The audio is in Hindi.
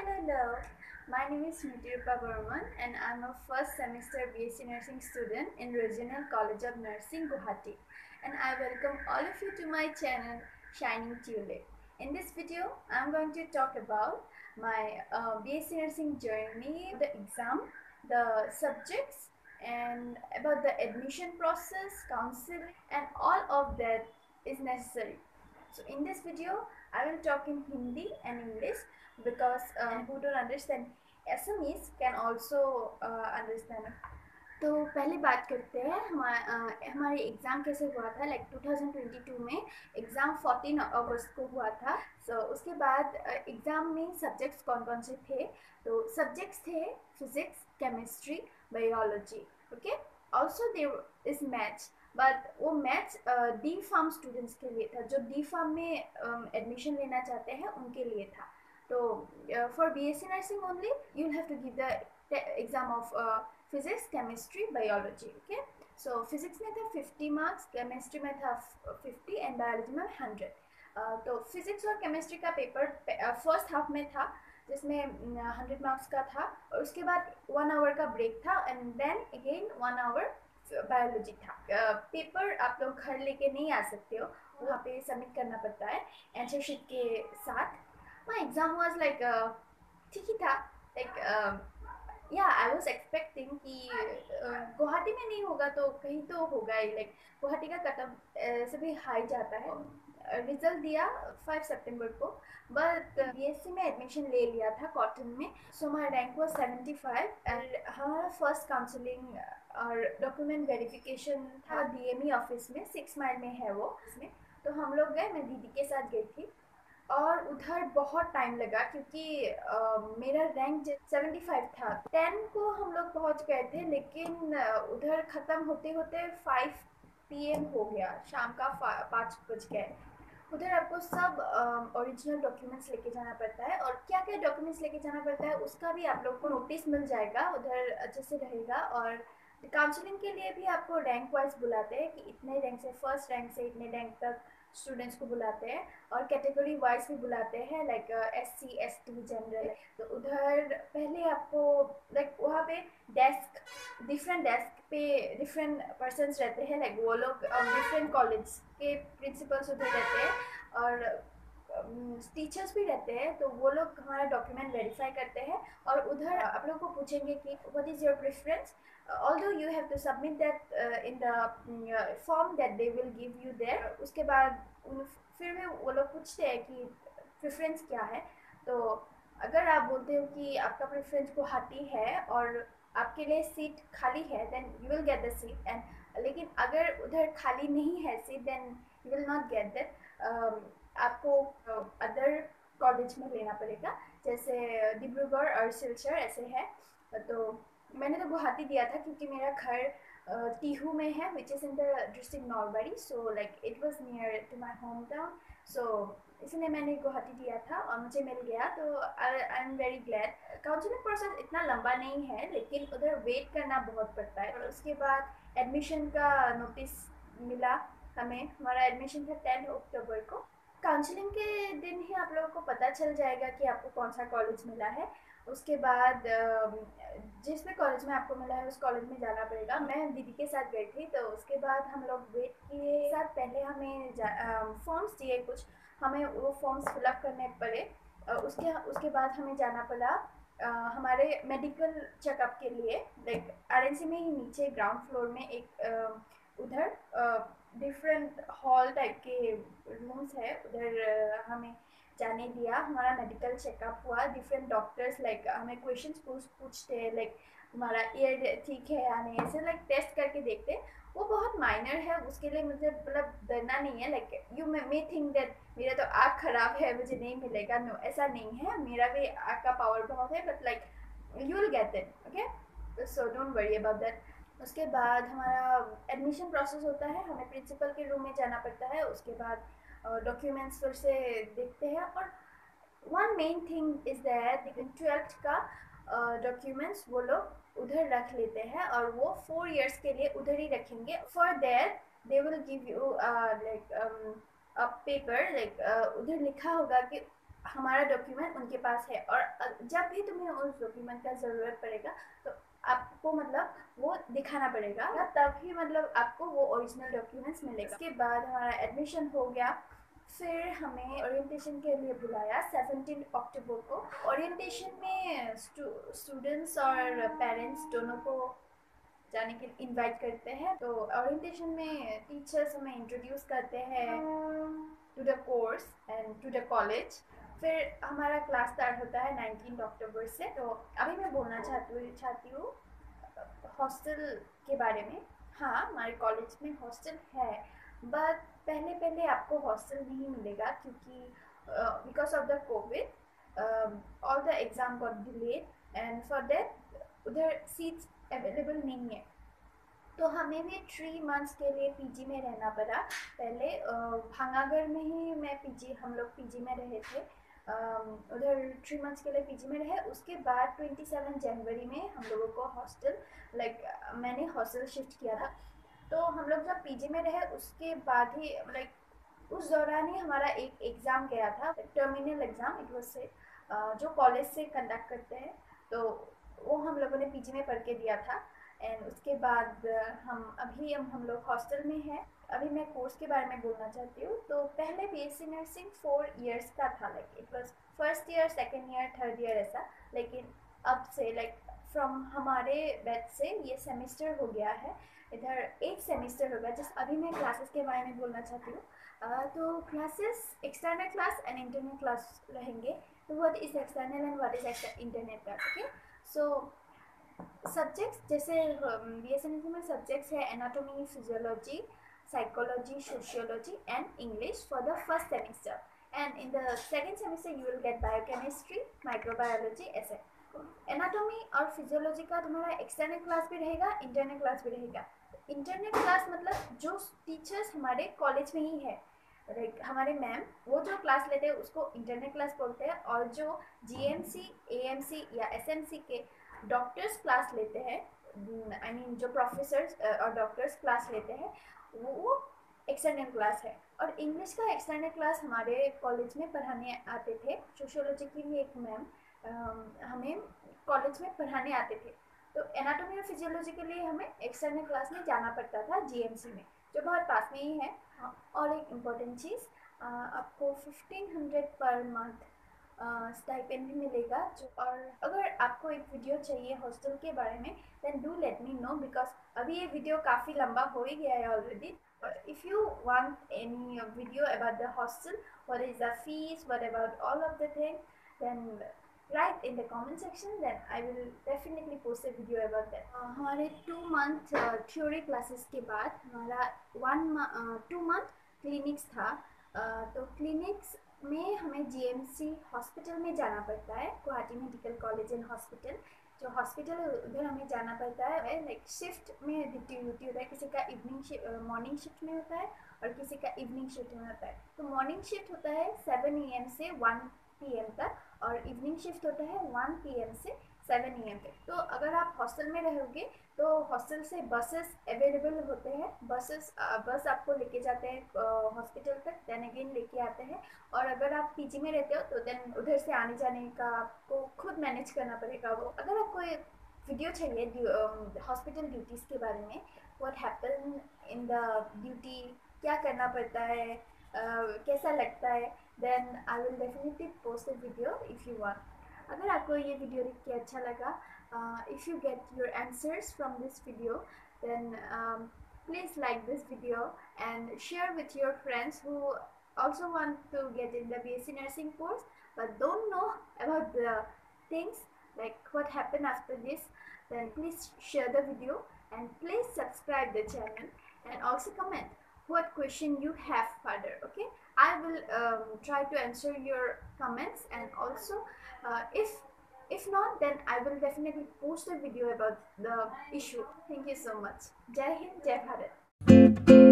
Hello. My name is Smriti Burman and I'm a first semester BSc Nursing student in Regional College of Nursing, Guwahati. And I welcome all of you to my channel, Shining Tulip. In this video, I'm going to talk about my BSc Nursing journey, the exam, the subjects, and about the admission process, counseling, and all of that is necessary. So in this video, I will talk in Hindi and English because who don't understand Assamese can also understand. तो पहले बात करते हैं हमारे एग्ज़ाम कैसे हुआ था लाइक 2022 में एग्ज़ाम 14 अगस्त को हुआ था. उसके बाद एग्ज़ाम में सब्जेक्ट्स कौन कौन से थे. तो सब्जेक्ट्स थे physics, chemistry, biology. Okay. Also there is maths, but वो मैथ्स डी फार्म स्टूडेंट्स के लिए था. जो डी फार्म में एडमिशन लेना चाहते हैं उनके लिए था. तो for BSc nursing only you have to give the exam of physics, chemistry, biology. Okay. So physics में था 50 मार्क्स, केमिस्ट्री में था 50 एंड बायोलॉजी में 100. तो फिजिक्स और केमिस्ट्री का पेपर फर्स्ट हाफ में था जिसमें 100 मार्क्स का था, और उसके बाद 1 आवर का ब्रेक था and then again 1 hour biology था. पेपर आप लोग घर लेके नहीं आ सकते हो, वहाँ पे सबमिट करना पड़ता है आंसर शीट के साथ. माई एग्ज़ाम वाज लाइक ठीक ही था. लाइक या आई वॉज एक्सपेक्टिंग कि गुवाहाटी में नहीं होगा तो कहीं तो होगा ही. लाइक गुवाहाटी का कटअप सभी हाई जाता है. रिजल्ट दिया 5 सितंबर को, बट BSc में एडमिशन ले लिया था कॉटन में. सो माई रैंक वॉज 75 एंड हमारा फर्स्ट काउंसलिंग और डॉक्यूमेंट वेरिफिकेशन था DME ऑफिस में, 6 माइल में है वो. इसमें तो हम लोग गए, मैं दीदी के साथ गई थी, और उधर बहुत टाइम लगा क्योंकि मेरा रैंक 75 था. 10 को हम लोग पहुंच गए थे, लेकिन उधर ख़त्म होते होते 5 PM हो गया, शाम का 5 बज गए. उधर आपको सब ओरिजिनल डॉक्यूमेंट्स लेके जाना पड़ता है, और क्या क्या डॉक्यूमेंट्स लेके जाना पड़ता है उसका भी आप लोग को नोटिस मिल जाएगा, उधर अच्छे से रहेगा. और काउंसलिंग के लिए भी आपको रैंक वाइज बुलाते हैं कि इतने रैंक से, फर्स्ट रैंक से इतने रैंक तक स्टूडेंट्स को बुलाते हैं, और कैटेगरी वाइज भी बुलाते हैं लाइक SC ST जनरल. तो उधर पहले आपको लाइक वहाँ पे डिफरेंट डेस्क पे डिफरेंट पर्सन्स रहते हैं. लाइक वो लोग डिफरेंट कॉलेज के प्रिंसिपल्स उधर रहते हैं, और टीचर्स भी रहते हैं. तो वो लोग हमारा डॉक्यूमेंट वेरीफाई करते हैं, और उधर आप लोग को पूछेंगे कि what is your preference. although you have to submit that in the form that they will give you there. उसके बाद फिर भी वो लोग पूछते हैं कि प्रेफरेंस क्या है. तो अगर आप बोलते हो कि आपका प्रेफरेंस गुवाहाटी है और आपके लिए सीट खाली है, then you will get the seat. And लेकिन अगर उधर खाली नहीं है seat, then you will not get that. आपको अदर कॉलेज में लेना पड़ेगा, जैसे डिब्रूगढ़ और सिलचर ऐसे है. तो मैंने तो गुवाहाटी दिया था क्योंकि मेरा घर टीहू में है, which is in the district Nalbari. So like it was near to my home town. So इसलिए मैंने गुवाहाटी दिया था और मुझे मिल गया. तो I am very glad. Counselling process इतना लंबा नहीं है, लेकिन उधर वेट करना बहुत पड़ता है. और उसके बाद एडमिशन का नोटिस मिला हमें. हमारा एडमिशन था 10 अक्टूबर को. काउंसलिंग के दिन ही आप लोगों को पता चल जाएगा कि आपको कौन सा कॉलेज मिला है. उसके बाद जिस भी कॉलेज में आपको मिला है उस कॉलेज में जाना पड़ेगा. मैं दीदी के साथ गई थी, तो उसके बाद हम लोग वेट किए. साथ पहले हमें फॉर्म्स दिए कुछ, हमें वो फॉर्म्स फिलअप करने पड़े. उसके बाद हमें जाना पड़ा हमारे मेडिकल चेकअप के लिए. लाइक RNC में ही नीचे ग्राउंड फ्लोर में एक उधर डिफरेंट हॉल टाइप के रूम्स है, उधर हमें जाने दिया. हमारा मेडिकल चेकअप हुआ. डिफरेंट डॉक्टर्स लाइक हमें क्वेश्चंस पूछते हैं, लाइक हमारा ईयर ठीक है या नहीं, ऐसे लाइक टेस्ट करके देखते हैं. वो बहुत माइनर है, उसके लिए मुझे मतलब डरना नहीं है. Like you may think that मेरा तो आँख खराब है, मुझे नहीं मिलेगा. नो, ऐसा नहीं है. मेरा भी आँख का पावर बहुत है, but like you will get it. Okay, so don't worry about that. उसके बाद हमारा एडमिशन प्रोसेस होता है. हमें प्रिंसिपल के रूम में जाना पड़ता है. उसके बाद डॉक्यूमेंट्स फिर से देखते हैं. और one main thing is that 12th का डॉक्यूमेंट्स वो लोग उधर रख लेते हैं, और वो 4 years के लिए उधर ही रखेंगे. For that they will give you like a paper. Like उधर लिखा होगा कि हमारा डॉक्यूमेंट उनके पास है, और जब भी तुम्हें उस डॉक्यूमेंट का ज़रूरत पड़ेगा तो आपको मतलब वो दिखाना पड़ेगा, तभी मतलब आपको वो ओरिजिनल डॉक्यूमेंट्स मिलेगा। उसके बाद हमारा एडमिशन हो गया। फिर हमें ओरिएंटेशन के लिए बुलाया 17 अक्टूबर को। ओरिएंटेशन में स्टूडेंट्स और पेरेंट्स दोनों को जाने के लिए इनवाइट करते हैं। तो ओरिएंटेशन में टीचर्स हमें इंट्रोड्यूस करते हैं to the course and to the college. फिर हमारा क्लास स्टार्ट होता है 19 अक्टूबर से। तो अभी मैं बोलना चाहती हूँ हॉस्टल के बारे में। हाँ, हमारे कॉलेज में हॉस्टल है, बट पहले आपको हॉस्टल नहीं मिलेगा, क्योंकि because of the Covid all the exam got delayed, and for that उधर सीट्स अवेलेबल नहीं है। तो हमें भी 3 मंथ्स के लिए पीजी में रहना पड़ा। पहले भांगागढ़ में ही हम लोग पीजी में रहे थे। उधर 3 मंथ्स के लिए पीजी में रहे। उसके बाद 27 जनवरी में हम लोगों को हॉस्टल मैंने हॉस्टल शिफ्ट किया था। तो हम लोग जब पीजी में रहे उसके बाद ही उस दौरान ही हमारा एक एग्ज़ाम गया था, टर्मिनल एग्ज़ाम इट वाज से, जो कॉलेज से कंडक्ट करते हैं। तो वो हम लोगों ने पीजी में पढ़ के दिया था। एंड उसके बाद हम लोग हॉस्टल में हैं। अभी मैं कोर्स के बारे में बोलना चाहती हूँ। तो पहले बीएससी नर्सिंग 4 इयर्स का था, it was first year, second year, third year ऐसा। लेकिन अब से फ्रॉम हमारे बैच से ये सेमेस्टर हो गया है। इधर 8 सेमेस्टर होगा। जिस अभी मैं क्लासेस के बारे में बोलना चाहती हूँ। तो classes external class and internal class रहेंगे। तो what is external and what is internal class? Okay, so subjects जैसे बीएसएनएस में सब्जेक्ट्स है anatomy, physiology, psychology, sociology and English for the first semester. And in the second semester you will gate biochemistry, microbiology ऐसे। एनाटॉमी और फिजियोलॉजी का तुम्हारा एक्सटर्नल क्लास भी रहेगा, इंटरनल क्लास भी रहेगा। इंटरनल क्लास मतलब जो टीचर्स हमारे कॉलेज में ही है, हमारे मैम वो जो क्लास लेते हैं उसको इंटरनल क्लास बोलते हैं। और जो जीएमसी, एएमसी या एसएमसी के डॉक्टर्स क्लास लेते हैं, आई मीन जो प्रोफेसर्स और डॉक्टर्स क्लास लेते हैं, वो एक्सटर्नल क्लास है। और इंग्लिश का एक्सटर्नल क्लास हमारे कॉलेज में पढ़ाने आते थे। सोशियोलॉजी की भी एक मैम हमें कॉलेज में पढ़ाने आते थे। तो एनाटॉमी और फिजियोलॉजी के लिए हमें एक्सटर्नल क्लास में जाना पड़ता था जीएमसी में, जो बहुत पास में ही है। और एक इम्पॉर्टेंट चीज़, आपको 1500 पर मंथ स्टाइपेंड भी मिलेगा। और अगर आपको एक वीडियो चाहिए हॉस्टल के बारे में, then do let me know, because अभी ये वीडियो काफ़ी लंबा हो ही गया है already. If you want any video about the hostel, what is the fees, what about all of the thing, then write in the comment section, then I will definitely post a video about that. हमारे 2 month theory classes के बाद हमारा 2 month clinics था। तो clinics में हमें जीएमसी हॉस्पिटल में जाना पड़ता है, Guwahati medical college and hospital. जो हॉस्पिटल है उधर हमें जाना पड़ता है। शिफ्ट में ड्यूटी होता है, किसी का मॉर्निंग शिफ्ट में होता है और किसी का इवनिंग शिफ्ट में होता है। तो मॉर्निंग शिफ्ट होता है 7 AM से 1 PM तक, और इवनिंग शिफ्ट होता है 1 PM से 7 AM तक। तो अगर आप हॉस्टल में रहोगे तो हॉस्टल से बसेस अवेलेबल होते हैं। बस आपको लेके जाते हैं हॉस्पिटल तक, देन अगेन लेके आते हैं। और अगर आप पीजी में रहते हो तो देन उधर से आने जाने का आपको खुद मैनेज करना पड़ेगा। वो अगर आपको एक वीडियो चाहिए हॉस्पिटल ड्यूटीज़ के बारे में, what happen in the duty, क्या करना पड़ता है, कैसा लगता है, then I will definitely post a video if you want. अगर आपको ये वीडियो देख के अच्छा लगा, if you get your answers from this video, then please like this video and share with your friends who also want to get in the BSc nursing course but don't know about the things like what happened after this. Then please share the video and please subscribe the channel and also comment what question you have further. Okay, I will try to answer your comments, and also if not, then I will definitely post a video about the issue. Thank you so much. Jai Hind, Jai Bharat.